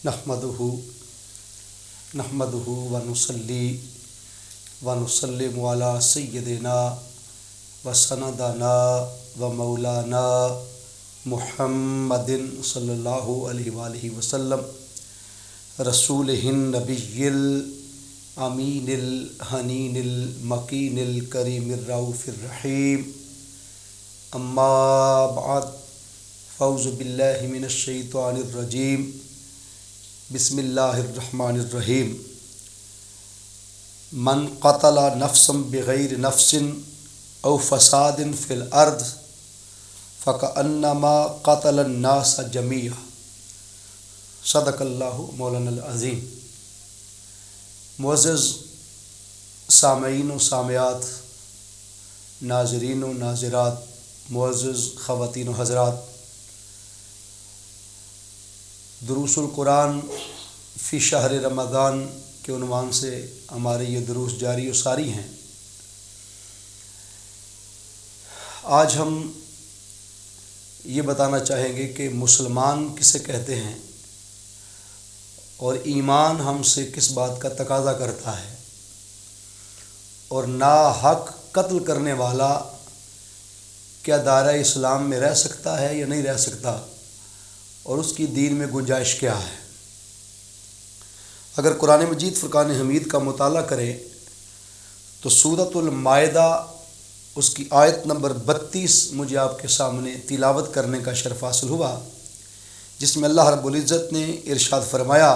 نحمدہ و نصلی و نسلم علی سیدنا و سندنا و مولانا محمد صلی اللہ علیہ وآلہ وسلم رسولہ النبی الامین الحنین المکین الکریم الرؤوف الرحیم اما بعد فاعوذ باللہ من الشیطان الرجیم بسم اللہ الرحمن الرحیم من قتل نفسا بغیر نفس او فساد فی الارض فکأنما قتل الناس جمیعا صدق اللہ مولانا العظیم۔ معزز سامعین و سامعات، ناظرین و ناظرات، معزز خواتین و حضرات، دروس القرآن فی شہر رمضان کے عنوان سے ہمارے یہ دروس جاری و ساری ہیں۔ آج ہم یہ بتانا چاہیں گے کہ مسلمان کسے کہتے ہیں اور ایمان ہم سے کس بات کا تقاضا کرتا ہے، اور ناحق قتل کرنے والا کیا دائرہ اسلام میں رہ سکتا ہے یا نہیں رہ سکتا، اور اس کی دین میں گنجائش کیا ہے۔ اگر قرآن مجید فرقان حمید کا مطالعہ کریں تو سورۃ المائدہ اس کی آیت نمبر 32 مجھے آپ کے سامنے تلاوت کرنے کا شرف حاصل ہوا، جس میں اللہ رب العزت نے ارشاد فرمایا،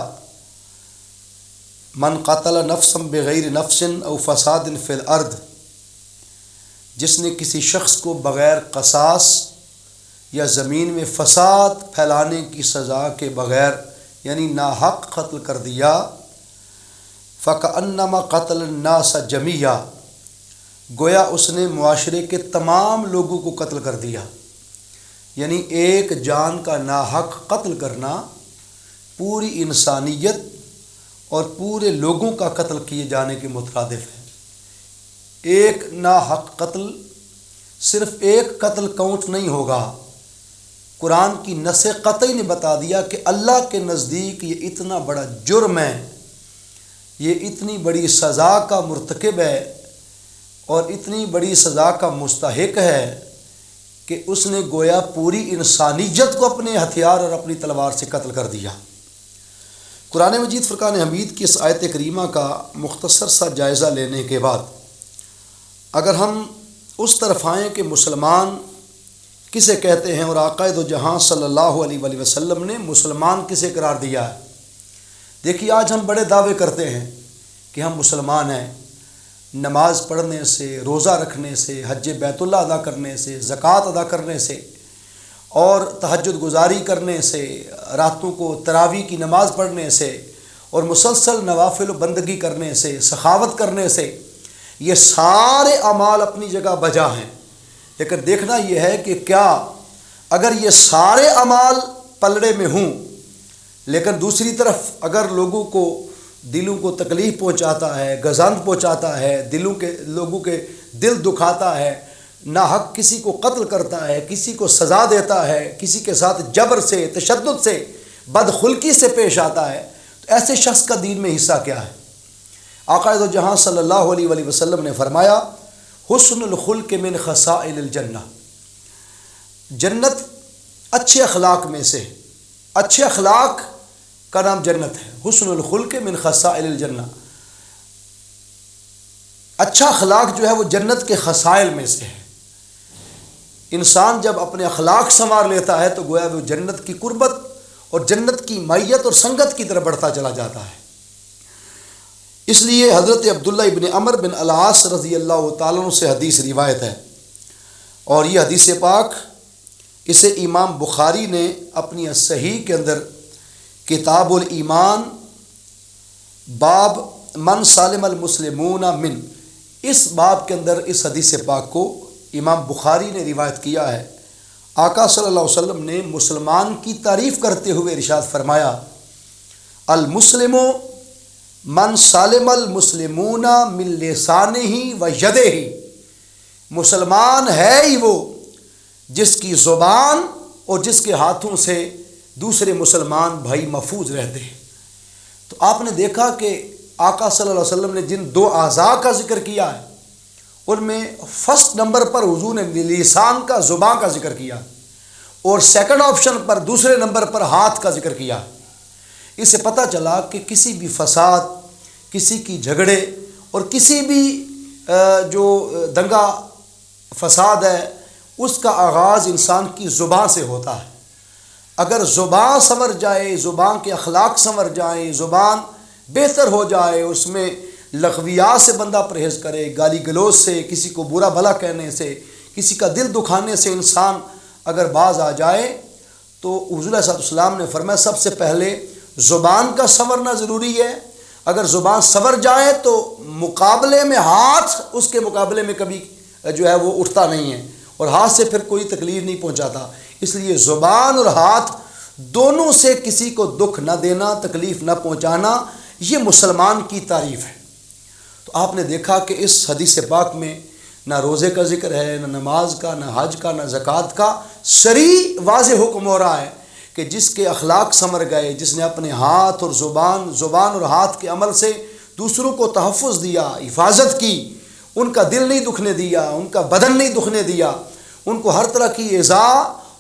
من قتل نفسا بغیر نفس او فساد فی الارض، جس نے کسی شخص کو بغیر قصاص یا زمین میں فساد پھیلانے کی سزا کے بغیر یعنی ناحق قتل کر دیا، فَكَأَنَّمَا قَتَلَ النَّاسَ جَمِيعًا، گویا اس نے معاشرے کے تمام لوگوں کو قتل کر دیا۔ یعنی ایک جان کا ناحق قتل کرنا پوری انسانیت اور پورے لوگوں کا قتل کیے جانے کے مترادف ہے۔ ایک ناحق قتل صرف ایک قتل کاؤنٹ نہیں ہوگا۔ قرآن کی نص قطعی نے بتا دیا کہ اللہ کے نزدیک یہ اتنا بڑا جرم ہے، یہ اتنی بڑی سزا کا مرتکب ہے اور اتنی بڑی سزا کا مستحق ہے کہ اس نے گویا پوری انسانیت کو اپنے ہتھیار اور اپنی تلوار سے قتل کر دیا۔ قرآن مجید فرقان حمید کی اس آیت کریمہ کا مختصر سا جائزہ لینے کے بعد اگر ہم اس طرف آئیں کہ مسلمان کسے کہتے ہیں اور آقا دو جہاں صلی اللہ علیہ وآلہ وسلم نے مسلمان کسے قرار دیا ہے۔ دیکھیے، آج ہم بڑے دعوے کرتے ہیں کہ ہم مسلمان ہیں، نماز پڑھنے سے، روزہ رکھنے سے، حج بیت اللہ ادا کرنے سے، زکوٰۃ ادا کرنے سے اور تہجد گزاری کرنے سے، راتوں کو تراویح کی نماز پڑھنے سے اور مسلسل نوافل و بندگی کرنے سے، سخاوت کرنے سے، یہ سارے اعمال اپنی جگہ بجا ہیں، لیکن دیکھنا یہ ہے کہ کیا اگر یہ سارے اعمال پلڑے میں ہوں لیکن دوسری طرف اگر لوگوں کو دلوں کو تکلیف پہنچاتا ہے، گزند پہنچاتا ہے، لوگوں کے دل دکھاتا ہے، ناحق کسی کو قتل کرتا ہے، کسی کو سزا دیتا ہے، کسی کے ساتھ جبر سے، تشدد سے، بدخلقی سے پیش آتا ہے، تو ایسے شخص کا دین میں حصہ کیا ہے؟ آقا دو جہاں صلی اللہ علیہ وآلہ وسلم نے فرمایا، حسن الخلق من خصائل الجنہ، جنت اچھے اخلاق میں سے، اچھے اخلاق کا نام جنت ہے۔ حسن الخلق من خصائل الجنہ، اچھا اخلاق جو ہے وہ جنت کے خصائل میں سے ہے۔ انسان جب اپنے اخلاق سنوار لیتا ہے تو گویا وہ جنت کی قربت اور جنت کی معیت اور سنگت کی طرف بڑھتا چلا جاتا ہے۔ اس لیے حضرت عبداللہ ابن عمر بن العاص رضی اللہ تعالیٰ عنہ سے حدیث روایت ہے، اور یہ حدیث پاک اسے امام بخاری نے اپنی صحیح کے اندر کتاب الایمان باب من سالم المسلمون من، اس باب کے اندر اس حدیث پاک کو امام بخاری نے روایت کیا ہے۔ آقا صلی اللہ علیہ وسلم نے مسلمان کی تعریف کرتے ہوئے ارشاد فرمایا، المسلم من سالم المسلمون من لسانہ و یدہ، مسلمان ہے ہی وہ جس کی زبان اور جس کے ہاتھوں سے دوسرے مسلمان بھائی محفوظ رہتے ہیں۔ تو آپ نے دیکھا کہ آقا صلی اللہ علیہ وسلم نے جن دو اعضاء کا ذکر کیا ہے ان میں فرسٹ نمبر پر حضور نے لسان کا، زبان کا ذکر کیا، اور سیکنڈ آپشن پر دوسرے نمبر پر ہاتھ کا ذکر کیا۔ اس سے پتہ چلا کہ کسی بھی فساد، کسی کی جھگڑے اور کسی بھی جو دنگا فساد ہے اس کا آغاز انسان کی زبان سے ہوتا ہے۔ اگر زبان سنور جائے، زبان کے اخلاق سنور جائیں، زبان بہتر ہو جائے، اس میں لغویات سے بندہ پرہیز کرے، گالی گلوچ سے، کسی کو برا بھلا کہنے سے، کسی کا دل دکھانے سے انسان اگر باز آ جائے تو حضور صلی اللہ علیہ وسلم نے فرمایا سب سے پہلے زبان کا سنورنا ضروری ہے۔ اگر زبان سنور جائے تو مقابلے میں ہاتھ اس کے مقابلے میں کبھی جو ہے وہ اٹھتا نہیں ہے، اور ہاتھ سے پھر کوئی تکلیف نہیں پہنچاتا۔ اس لیے زبان اور ہاتھ دونوں سے کسی کو دکھ نہ دینا، تکلیف نہ پہنچانا، یہ مسلمان کی تعریف ہے۔ تو آپ نے دیکھا کہ اس حدیث پاک میں نہ روزے کا ذکر ہے، نہ نماز کا، نہ حج کا، نہ زکوٰۃ کا، صریح واضح حکم ہو رہا ہے کہ جس کے اخلاق سنور گئے، جس نے اپنے ہاتھ اور زبان اور ہاتھ کے عمل سے دوسروں کو تحفظ دیا، حفاظت کی، ان کا دل نہیں دکھنے دیا، ان کا بدن نہیں دکھنے دیا، ان کو ہر طرح کی ایذا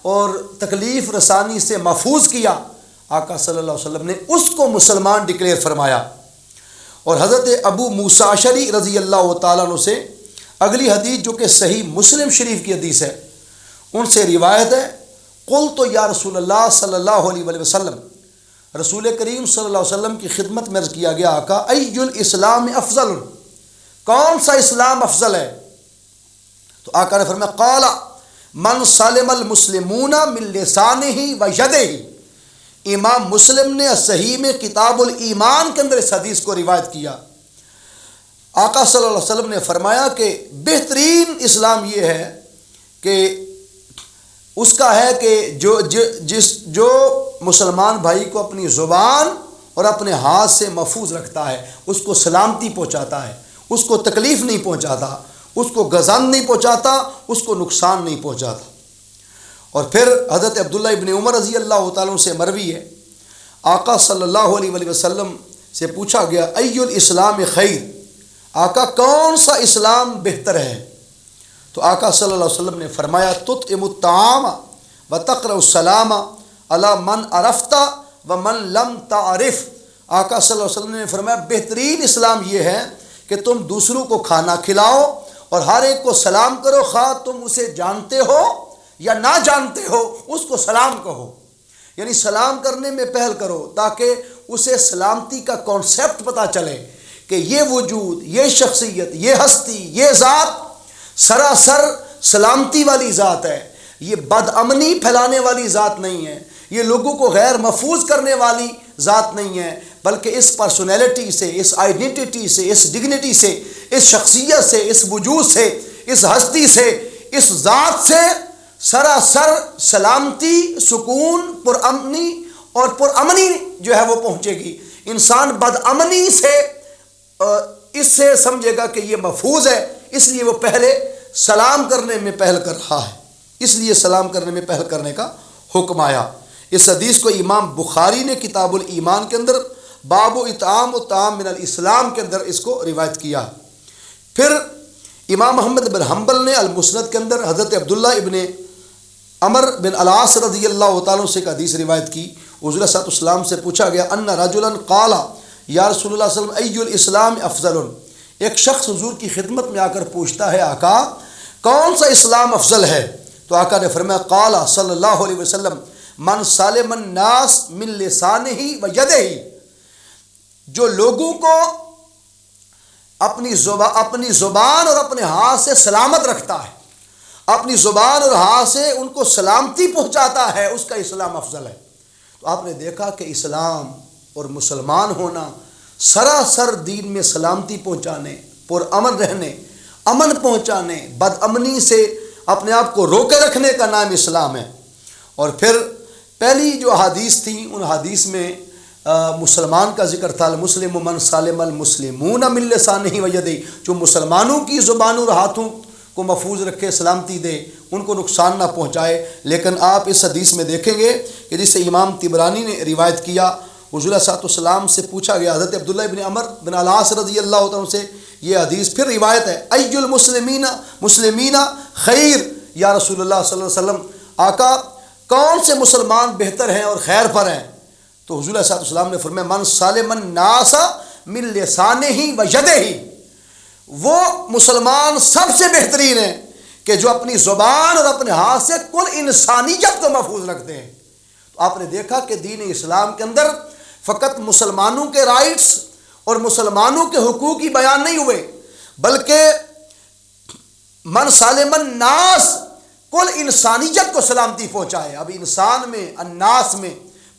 اور تکلیف رسانی سے محفوظ کیا، آقا صلی اللہ علیہ وسلم نے اس کو مسلمان ڈکلیئر فرمایا۔ اور حضرت ابو موسیٰ اشعری رضی اللہ تعالیٰ عنہ سے اگلی حدیث جو کہ صحیح مسلم شریف کی حدیث ہے، ان سے روایت ہے، قلت یا رسول اللہ صلی اللہ علیہ وآلہ وسلم، رسول کریم صلی اللہ علیہ وسلم کی خدمت میں عرض کیا گیا، آقا ای الاسلام افضل، کون سا اسلام افضل ہے؟ تو آقا نے فرمایا قال من سلم المسلمون من لسانہ و یدہ۔ امام مسلم نے صحیح میں کتاب الایمان کے اندر اس حدیث کو روایت کیا۔ آقا صلی اللہ علیہ وسلم نے فرمایا کہ بہترین اسلام یہ ہے کہ اس کا ہے کہ جو مسلمان بھائی کو اپنی زبان اور اپنے ہاتھ سے محفوظ رکھتا ہے، اس کو سلامتی پہنچاتا ہے، اس کو تکلیف نہیں پہنچاتا، اس کو غضب نہیں پہنچاتا، اس کو نقصان نہیں پہنچاتا۔ اور پھر حضرت عبداللہ ابن عمر رضی اللہ تعالیٰ عنہ سے مروی ہے، آقا صلی اللہ علیہ وآلہ وسلم سے پوچھا گیا ای الاسلام خیر، آقا کون سا اسلام بہتر ہے؟ تو آقا صلی اللہ علیہ وسلم نے فرمایا تطعم الطعام وتقرأ السلام علی من عرفت ومن لم تعرف۔ آقا صلی اللہ علیہ وسلم نے فرمایا بہترین اسلام یہ ہے کہ تم دوسروں کو کھانا کھلاؤ اور ہر ایک کو سلام کرو، خواہ تم اسے جانتے ہو یا نہ جانتے ہو، اس کو سلام کہو، یعنی سلام کرنے میں پہل کرو تاکہ اسے سلامتی کا کانسیپٹ پتہ چلے کہ یہ وجود، یہ شخصیت، یہ ہستی، یہ ذات سراسر سلامتی والی ذات ہے، یہ بد امنی پھیلانے والی ذات نہیں ہے، یہ لوگوں کو غیر محفوظ کرنے والی ذات نہیں ہے، بلکہ اس پرسنالٹی سے، اس آئیڈینٹی سے، اس ڈگنیٹی سے، اس شخصیت سے، اس وجود سے، اس ہستی سے، اس ذات سے سراسر سلامتی، سکون، پرامنی اور پرامنی جو ہے وہ پہنچے گی۔ انسان بد امنی سے اس سے سمجھے گا کہ یہ محفوظ ہے، اس لیے وہ پہلے سلام کرنے میں پہل کر رہا ہے، اس لیے سلام کرنے میں پہل کرنے کا حکم آیا۔ اس حدیث کو امام بخاری نے کتاب الایمان کے اندر باب اطعام الطعام من الاسلام کے اندر اس کو روایت کیا۔ پھر امام محمد بن حنبل نے المسند کے اندر حضرت عبداللہ ابن عمر بن العاص رضی اللہ تعالیٰ سے ایک حدیث روایت کی۔ حضور صلی اللہ علیہ وسلم سے پوچھا گیا ان رجلا قال یا رسول اللہ صلی اللہ علیہ وسلم ای الاسلام افضل، ایک شخص حضور کی خدمت میں آ کر پوچھتا ہے آقا کون سا اسلام افضل ہے؟ تو آقا نے فرمایا قال صلی اللہ علیہ وسلم من سالم الناس من لسانہ و یدہ، جو لوگوں کو اپنی زبان اور اپنے ہاتھ سے سلامت رکھتا ہے، اپنی زبان اور ہاتھ سے ان کو سلامتی پہنچاتا ہے، اس کا اسلام افضل ہے۔ تو آپ نے دیکھا کہ اسلام اور مسلمان ہونا سراسر دین میں سلامتی پہنچانے، پرامن رہنے، امن پہنچانے، بد امنی سے اپنے آپ کو روکے رکھنے کا نام اسلام ہے۔ اور پھر پہلی جو احادیث تھیں ان حدیث میں مسلمان کا ذکر تھا، المسلم من سالم المسلمون من لسانہ و یدہ، جو مسلمانوں کی زبانوں اور ہاتھوں کو محفوظ رکھے، سلامتی دے، ان کو نقصان نہ پہنچائے۔ لیکن آپ اس حدیث میں دیکھیں گے کہ جسے امام طبرانی نے روایت کیا، حضور صلی اللہ علیہ وسلم سے پوچھا گیا، حضرت عبداللہ بن عمر بن العاص رضی اللہ عنہ سے یہ حدیث پھر روایت ہے، ای المسلمین خیر یا رسول اللہ صلی اللہ علیہ وسلم، آقا کون سے مسلمان بہتر ہیں اور خیر پر ہیں؟ تو حضور صلی اللہ علیہ وسلم نے فرمایا من سالم الناس من لسانہ و یدہ، وہ مسلمان سب سے بہترین ہیں کہ جو اپنی زبان اور اپنے ہاتھ سے کل انسانیت کو محفوظ رکھتے ہیں۔ تو آپ نے دیکھا کہ دین اسلام کے اندر فقط مسلمانوں کے رائٹس اور مسلمانوں کے حقوق ہی بیان نہیں ہوئے، بلکہ من سالم الناس کل انسانیت کو سلامتی پہنچائے۔ اب انسان میں، الناس میں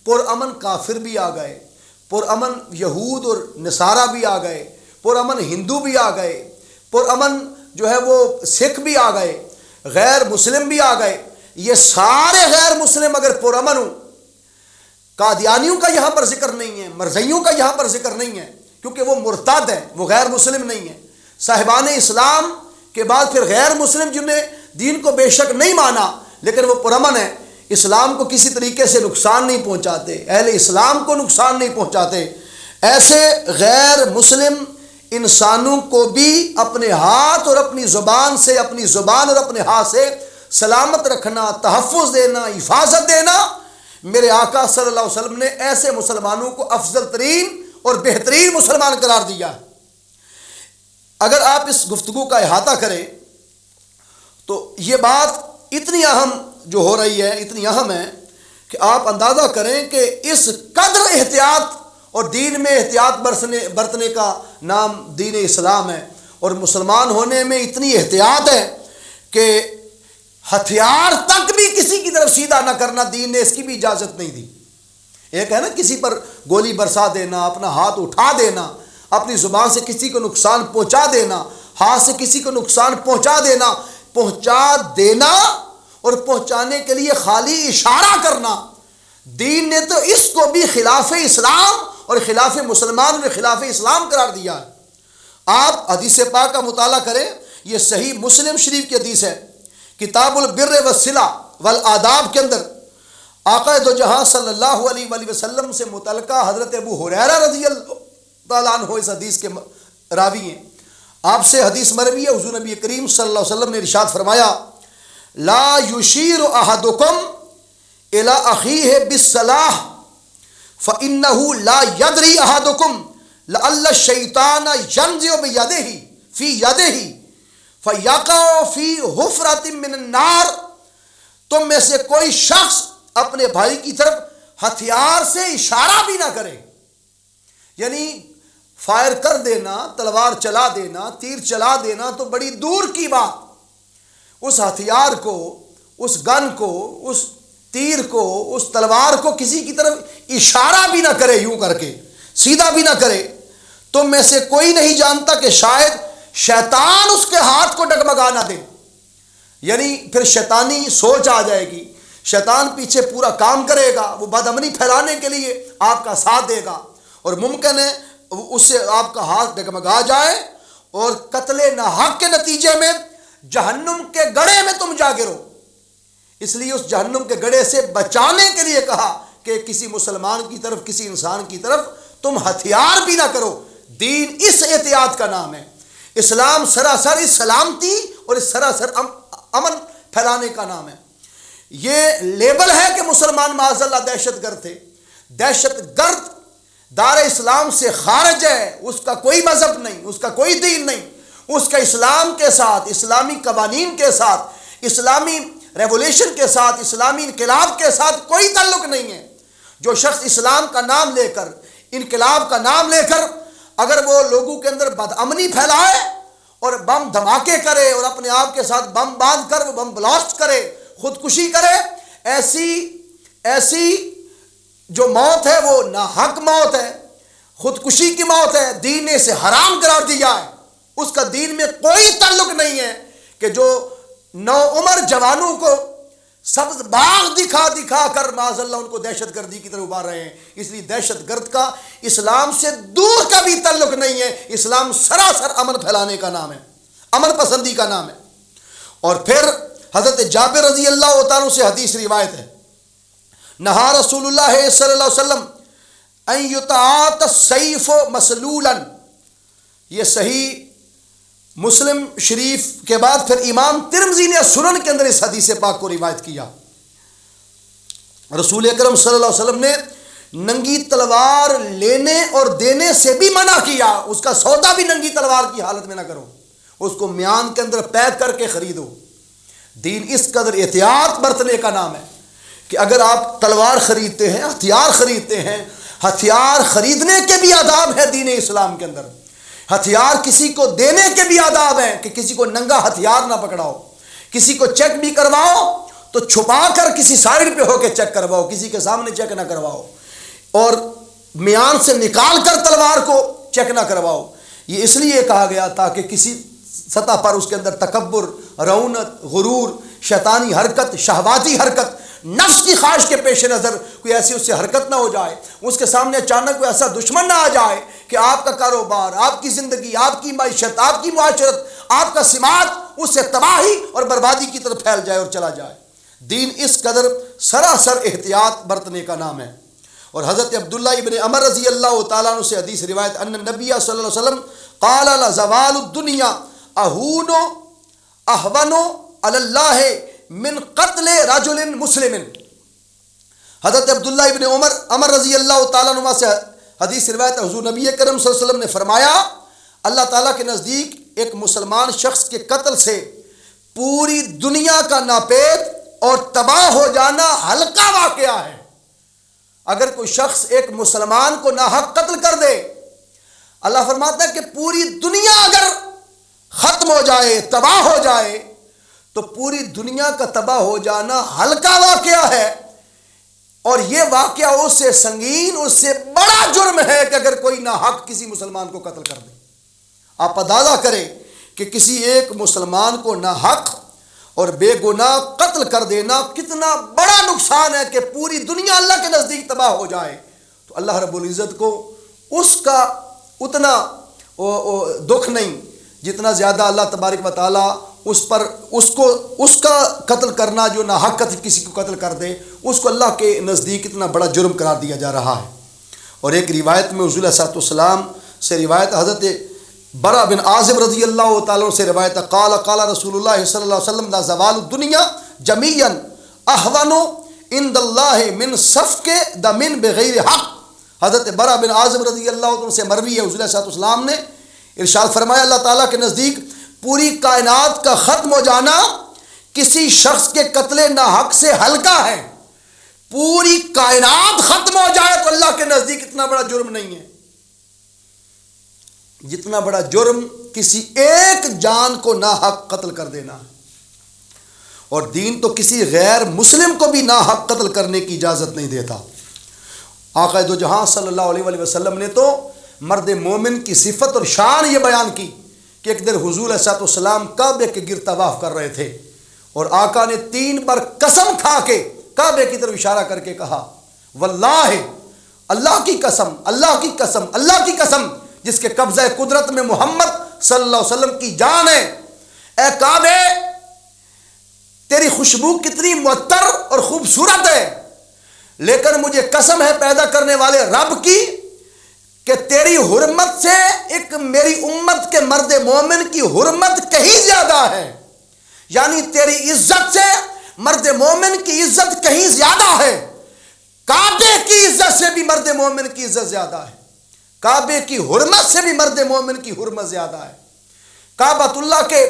پرامن کافر بھی آ گئے، پرامن یہود اور نصارہ بھی آ گئے، پرامن ہندو بھی آ گئے، پرامن جو ہے وہ سکھ بھی آ گئے، غیر مسلم بھی آ گئے۔ یہ سارے غیر مسلم اگر پرامن ہوں، قادیانیوں کا یہاں پر ذکر نہیں ہے، مرزائیوں کا یہاں پر ذکر نہیں ہے کیونکہ وہ مرتد ہیں، وہ غیر مسلم نہیں ہیں۔ صاحبان اسلام کے بعد پھر غیر مسلم جنہیں دین کو بے شک نہیں مانا لیکن وہ پرامن ہیں، اسلام کو کسی طریقے سے نقصان نہیں پہنچاتے، اہل اسلام کو نقصان نہیں پہنچاتے، ایسے غیر مسلم انسانوں کو بھی اپنے ہاتھ اور اپنی زبان سے، اپنی زبان اور اپنے ہاتھ سے سلامت رکھنا، تحفظ دینا، حفاظت دینا، میرے آقا صلی اللہ علیہ وسلم نے ایسے مسلمانوں کو افضل ترین اور بہترین مسلمان قرار دیا۔ اگر آپ اس گفتگو کا احاطہ کریں تو یہ بات اتنی اہم جو ہو رہی ہے، اتنی اہم ہے کہ آپ اندازہ کریں کہ اس قدر احتیاط اور دین میں احتیاط برتنے کا نام دین اسلام ہے، اور مسلمان ہونے میں اتنی احتیاط ہے کہ ہتھیار تک بھی کسی کی طرف سیدھا نہ کرنا دین نے اس کی بھی اجازت نہیں دی۔ ایک ہے نا کسی پر گولی برسا دینا، اپنا ہاتھ اٹھا دینا، اپنی زبان سے کسی کو نقصان پہنچا دینا، ہاتھ سے کسی کو نقصان پہنچا دینا اور پہنچانے کے لیے خالی اشارہ کرنا، دین نے تو اس کو بھی خلاف اسلام اور خلاف مسلمان اور خلاف اسلام قرار دیا ہے۔ آپ حدیث پاک کا مطالعہ کریں، یہ صحیح مسلم شریف کی حدیث ہے، کتاب البر والصلہ والآداب کے اندر آقا دو جہاں صلی اللہ علیہ وآلہ وسلم سے متعلقہ حضرت ابو ہریرہ رضی اللہ تعالیٰ عنہ اس حدیث کے راوی ہیں۔ آپ سے حدیث مروی ہے، حضور نبی کریم صلی اللہ علیہ وسلم نے ارشاد فرمایا لا یشیر احدکم الی اخیہ بالصلاح فانہ لا یدری احدکم لعل الشیطان ینزع بیدہ فی یدہ فیقع فی حفرۃ من النار، تم میں سے کوئی شخص اپنے بھائی کی طرف ہتھیار سے اشارہ بھی نہ کرے، یعنی فائر کر دینا، تلوار چلا دینا، تیر چلا دینا تو بڑی دور کی بات، اس ہتھیار کو، اس گن کو، اس تیر کو، اس تلوار کو کسی کی طرف اشارہ بھی نہ کرے، یوں کر کے سیدھا بھی نہ کرے، تم میں سے کوئی نہیں جانتا کہ شاید شیطان اس کے ہاتھ کو ڈگمگا نہ دے، یعنی پھر شیطانی سوچ آ جائے گی، شیطان پیچھے پورا کام کرے گا، وہ بدامنی پھیلانے کے لیے آپ کا ساتھ دے گا، اور ممکن ہے اس سے آپ کا ہاتھ ڈگمگا جائے اور قتل ناحق کے نتیجے میں جہنم کے گڑھے میں تم جا گرو۔ اس لیے اس جہنم کے گڑھے سے بچانے کے لیے کہا کہ کسی مسلمان کی طرف، کسی انسان کی طرف تم ہتھیار بھی نہ کرو۔ دین اس احتیاط کا نام ہے، اسلام سراسر اس سلامتی اور اس سراسر امن پھیلانے کا نام ہے۔ یہ لیبل ہے کہ مسلمان معاذ اللہ دہشت گرد تھے، دہشت گرد دار اسلام سے خارج ہے، اس کا کوئی مذہب نہیں، اس کا کوئی دین نہیں، اس کا اسلام کے ساتھ، اسلامی قوانین کے ساتھ، اسلامی ریولیوشن کے ساتھ، اسلامی انقلاب کے ساتھ کوئی تعلق نہیں ہے۔ جو شخص اسلام کا نام لے کر، انقلاب کا نام لے کر اگر وہ لوگوں کے اندر بدامنی پھیلائے اور بم دھماکے کرے اور اپنے آپ کے ساتھ بم باندھ کر وہ بم بلاسٹ کرے، خودکشی کرے، ایسی جو موت ہے وہ ناحق موت ہے، خودکشی کی موت ہے، دین نے اسے حرام قرار دیا ہے۔ اس کا دین میں کوئی تعلق نہیں ہے کہ جو نو عمر جوانوں کو سبز باغ دکھا دکھا کر معاذ اللہ ان کو دہشت گردی کی طرف ابھار رہے ہیں۔ اس لیے دہشت گرد کا اسلام سے دور کا بھی تعلق نہیں ہے، اسلام سراسر امن پھیلانے کا نام ہے، امن پسندی کا نام ہے۔ اور پھر حضرت جابر رضی اللہ تعالیٰ سے حدیث روایت ہے، نہا رسول اللہ صلی اللہ علیہ وسلم ان یتعاط السیف مسلولا، یہ صحیح مسلم شریف کے بعد پھر امام ترمذی نے سنن کے اندر اس حدیث پاک کو روایت کیا۔ رسول اکرم صلی اللہ علیہ وسلم نے ننگی تلوار لینے اور دینے سے بھی منع کیا، اس کا سودا بھی ننگی تلوار کی حالت میں نہ کرو، اس کو میان کے اندر پیک کر کے خریدو۔ دین اس قدر احتیاط برتنے کا نام ہے کہ اگر آپ تلوار خریدتے ہیں، ہتھیار خریدتے ہیں، ہتھیار خریدنے کے بھی آداب ہے دین اسلام کے اندر، ہتھیار کسی کو دینے کے بھی آداب ہیں کہ کسی کو ننگا ہتھیار نہ پکڑاؤ، کسی کو چیک بھی کرواؤ تو چھپا کر کسی سائڈ پہ ہو کے چیک کرواؤ، کسی کے سامنے چیک نہ کرواؤ، اور میان سے نکال کر تلوار کو چیک نہ کرواؤ۔ یہ اس لیے کہا گیا تاکہ کسی سطح پر اس کے اندر تکبر، رعونت، غرور، شیطانی حرکت، شہواتی حرکت، نفس کی خواہش کے پیش نظر کوئی ایسی اس سے حرکت نہ ہو جائے، اس کے سامنے اچانک کوئی ایسا دشمن نہ آ جائے کہ آپ کا کاروبار، آپ کی زندگی، آپ کی معیشت، آپ کی معاشرت، آپ کا سماج اس سے تباہی اور بربادی کی طرف پھیل جائے اور چلا جائے۔ دین اس قدر سراسر احتیاط برتنے کا نام ہے۔ اور حضرت عبداللہ ابن عمر رضی اللہ تعالیٰ عنہ سے حدیث روایت ان نبی صلی اللہ علیہ وسلم قال لزوال الدنیا اہون اہون علی اللہ من قتل رجل مسلم۔ حضرت عبداللہ ابن عمر رضی اللہ تعالیٰ عنہ سے حدیث روایت حضور نبی کریم صلی اللہ علیہ وسلم نے فرمایا اللہ تعالیٰ کے نزدیک ایک مسلمان شخص کے قتل سے پوری دنیا کا ناپید اور تباہ ہو جانا ہلکا واقعہ ہے۔ اگر کوئی شخص ایک مسلمان کو ناحق قتل کر دے، اللہ فرماتا ہے کہ پوری دنیا اگر ختم ہو جائے، تباہ ہو جائے، تو پوری دنیا کا تباہ ہو جانا ہلکا واقعہ ہے، اور یہ واقعہ اس سے سنگین، اس سے بڑا جرم ہے کہ اگر کوئی ناحق کسی مسلمان کو قتل کر دے۔ آپ اندازہ کریں کہ کسی ایک مسلمان کو ناحق اور بے گناہ قتل کر دینا کتنا بڑا نقصان ہے کہ پوری دنیا اللہ کے نزدیک تباہ ہو جائے۔ تو اللہ رب العزت کو اس کا اتنا دکھ نہیں جتنا زیادہ اللہ تبارک و تعالیٰ اس کا قتل کرنا، جو ناحق قتل کسی کو قتل کر دے، اس کو اللہ کے نزدیک اتنا بڑا جرم قرار دیا جا رہا ہے۔ اور ایک روایت میں حضور صلی اللہ علیہ وسلم سے روایت حضرت برا بن عازب رضی اللہ تعالیٰ سے روایت قال قال رسول اللہ صلی اللہ علیہ وسلم لا زوال الدنیا جمیعا اہون عند اللہ من سفک دم بغیر حق۔ حضرت برا بن عازب رضی اللہ عنہ سے مروی ہے، حضور صلی اللہ علیہ وسلم نے ارشاد فرمایا اللہ تعالیٰ کے نزدیک پوری کائنات کا ختم ہو جانا کسی شخص کے قتل ناحق سے ہلکا ہے۔ پوری کائنات ختم ہو جائے تو اللہ کے نزدیک اتنا بڑا جرم نہیں ہے جتنا بڑا جرم کسی ایک جان کو ناحق قتل کر دینا ہے۔ اور دین تو کسی غیر مسلم کو بھی ناحق قتل کرنے کی اجازت نہیں دیتا۔ آقا دو جہاں صلی اللہ علیہ وآلہ وسلم نے تو مرد مومن کی صفت اور شان یہ بیان کی کہ ایک دن حضور علیہ السلام کعبے کے گرد طواف کر رہے تھے، اور آقا نے 3 بار قسم کھا کے کعبے کی طرف اشارہ کر کے کہا واللہ، اللہ کی قسم، اللہ کی قسم، اللہ کی قسم جس کے قبضہ قدرت میں محمد صلی اللہ علیہ وسلم کی جان ہے، اے کعبے تیری خوشبو کتنی معطر اور خوبصورت ہے، لیکن مجھے قسم ہے پیدا کرنے والے رب کی کہ تیری حرمت سے ایک میری امت کے مرد مومن کی حرمت کہیں زیادہ ہے، یعنی تیری عزت سے مرد مومن کی عزت کہیں زیادہ ہے، کعبے کی عزت سے بھی مرد مومن کی عزت زیادہ ہے، کعبے کی حرمت سے بھی مرد مومن کی حرمت زیادہ ہے، کعبۃ اللہ کے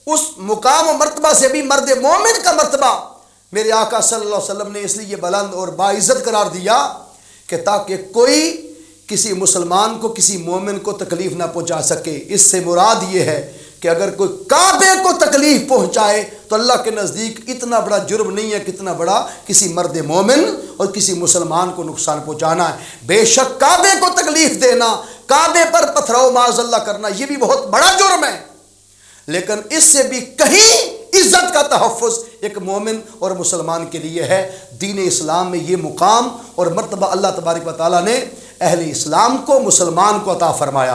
اس مقام و مرتبہ سے بھی مرد مومن کا مرتبہ میرے آقا صلی اللہ علیہ وسلم نے اس لیے بلند اور باعزت قرار دیا کہ تاکہ کوئی کسی مسلمان کو، کسی مومن کو تکلیف نہ پہنچا سکے۔ اس سے مراد یہ ہے کہ اگر کوئی کعبے کو تکلیف پہنچائے تو اللہ کے نزدیک اتنا بڑا جرم نہیں ہے کتنا بڑا کسی مرد مومن اور کسی مسلمان کو نقصان پہنچانا ہے۔ بے شک کعبے کو تکلیف دینا، کعبے پر پتھراؤ معاذ اللہ کرنا، یہ بھی بہت بڑا جرم ہے، لیکن اس سے بھی کہیں عزت کا تحفظ ایک مومن اور مسلمان کے لیے ہے۔ دین اسلام میں یہ مقام اور مرتبہ اللہ تبارک و تعالیٰ نے اہل اسلام کو، مسلمان کو عطا فرمایا۔